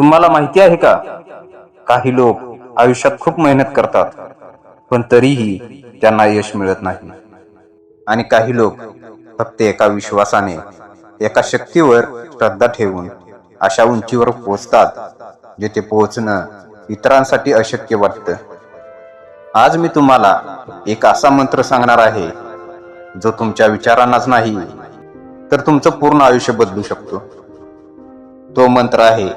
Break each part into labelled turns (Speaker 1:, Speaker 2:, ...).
Speaker 1: तुम्हाला माहिती आहे का, काही लोक आयुष्यात खूप मेहनत करतात पण तरीही त्यांना यश मिळत नाही. आणि काही लोक फक्त एका विश्वासाने, एका शक्तीवर श्रद्धा ठेवून अशा उंचीवर पोहोचतात जिथे पोहोचणं इतरांसाठी अशक्य वाटतं. आज मी तुम्हाला एक असा मंत्र सांगणार आहे जो तुमच्या विचारांनाच नाही तर तुमचं पूर्ण आयुष्य बदलू शकतो. तो मंत्र आहे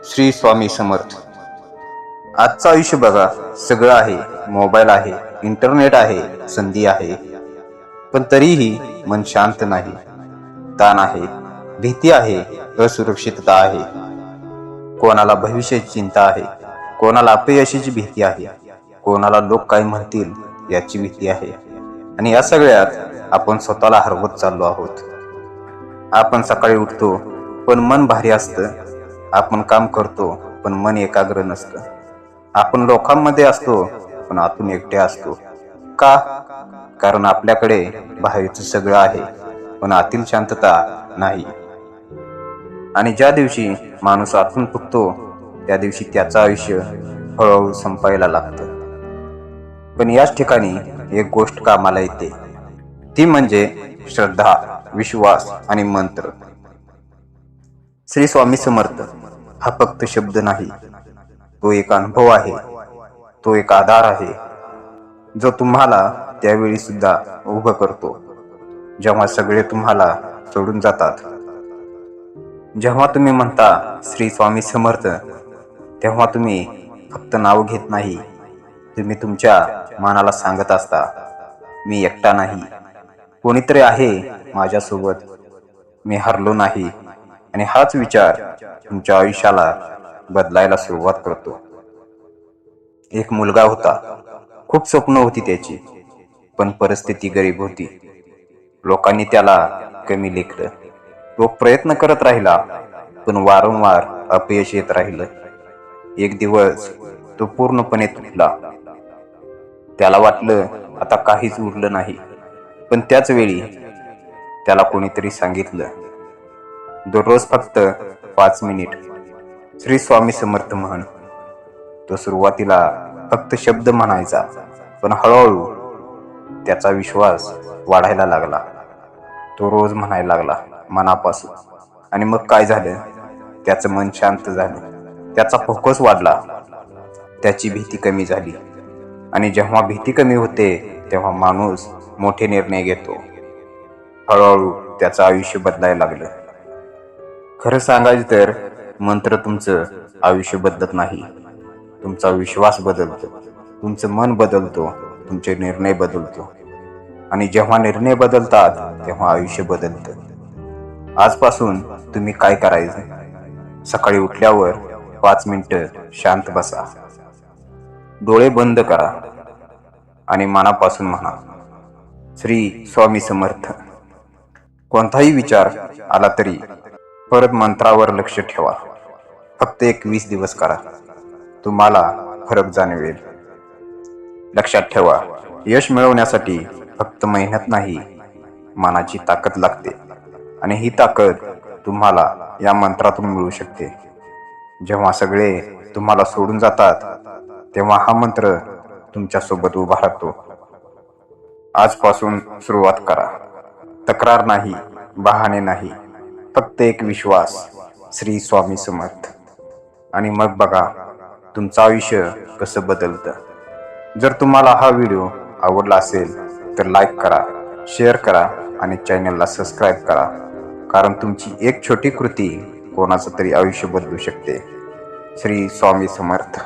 Speaker 1: श्री स्वामी समर्थ. आजचं आयुष्य बघा, सगळं आहे, मोबाईल आहे, इंटरनेट आहे, संधी आहे, पण तरीही मन शांत नाही. ताण आहे, भीती आहे, असुरक्षितता आहे. कोणाला भविष्याची चिंता आहे, कोणाला अपयशाची भीती आहे, कोणाला लोक काय म्हणतील याची भीती आहे. आणि या सगळ्यात आपण स्वतःला हरवत चाललो आहोत. आपण सकाळी उठतो पण मन भारी असतं, आपण काम करतो पण मन एकाग्र नसतं, आपण लोकांमध्ये असतो पण आतून एकटे असतो. का? कारण आपल्याकडे बाहेरचं सगळं आहे पण आतील शांतता नाही. आणि ज्या दिवशी माणूस आतून फुगतो त्या दिवशी त्याचं आयुष्य हळूहळू संपायला लागतं. पण याच ठिकाणी एक गोष्ट कामाला येते, ती म्हणजे श्रद्धा, विश्वास आणि मंत्र. श्री स्वामी समर्थ हा फक्त शब्द नाही, तो एक अनुभव आहे, तो एक आधार आहे जो तुम्हाला त्यावेळी सुद्धा उभं करतो जेव्हा सगळे तुम्हाला सोडून जातात. जेव्हा तुम्ही म्हणता श्री स्वामी समर्थ, तेव्हा तुम्ही फक्त नाव घेत नाही, तुम्ही तुमच्या मनाला सांगत असता, मी एकटा नाही, कोणीतरी आहे माझ्यासोबत, मी हरलो नाही. आणि हाच विचार तुमच्या आयुष्याला बदलायला सुरुवात करतो. एक मुलगा होता, खूप स्वप्न होती त्याची, पण परिस्थिती गरीब होती. लोकांनी त्याला कमी लेखलं. तो प्रयत्न करत राहिला पण वारंवार अपयश येत राहिलं. एक दिवस तो पूर्णपणे तुटला. त्याला वाटलं आता काहीच उरलं नाही. पण त्याच वेळी त्याला कोणीतरी सांगितलं, दररोज फक्त 5 मिनिट श्री स्वामी समर्थ म्हण. तो सुरुवातीला फक्त शब्द म्हणायचा, पण हळूहळू त्याचा विश्वास वाढायला लागला. तो रोज म्हणायला लागला मनापासून. आणि मग काय झालं, त्याचं मन शांत झालं, त्याचा फोकस वाढला, त्याची भीती कमी झाली. आणि जेव्हा भीती कमी होते तेव्हा माणूस मोठे निर्णय घेतो. हळूहळू त्याचं आयुष्य बदलायला लागलं. खरं सांगायचं तर मंत्र तुमचं आयुष्य बदलत नाही, तुमचा विश्वास बदलतो, तुमचं मन बदलतो, तुमचे निर्णय बदलतो. आणि जेव्हा निर्णय बदलतात तेव्हा आयुष्य बदलतं. आजपासून तुम्ही काय करायचं, सकाळी उठल्यावर 5 मिनिटं शांत बसा, डोळे बंद करा आणि मनापासून म्हणा श्री स्वामी समर्थ. कोणताही विचार आला तरी परत मंत्रावर लक्ष ठेवा. फक्त 21 दिवस करा, तुम्हाला फरक जाणवेल. लक्षात ठेवा, यश मिळवण्यासाठी फक्त मेहनत नाही, मनाची ताकद लागते. आणि ही ताकद तुम्हाला या मंत्रातून मिळू शकते. जेव्हा सगळे तुम्हाला सोडून जातात तेव्हा हा मंत्र तुमच्या सोबत उभा राहतो. आजपासून सुरुवात करा. तक्रार नाही, बहाणे नाही, फक्त एक विश्वास, श्री स्वामी समर्थ. आणि मग बघा तुमचं आयुष्य कसं बदलतं. जर तुम्हाला हा व्हिडिओ आवडला असेल तर लाईक करा, शेअर करा आणि चॅनलला सबस्क्राईब करा. कारण तुमची एक छोटी कृती कोणाचं तरी आयुष्य बदलू शकते. श्री स्वामी समर्थ.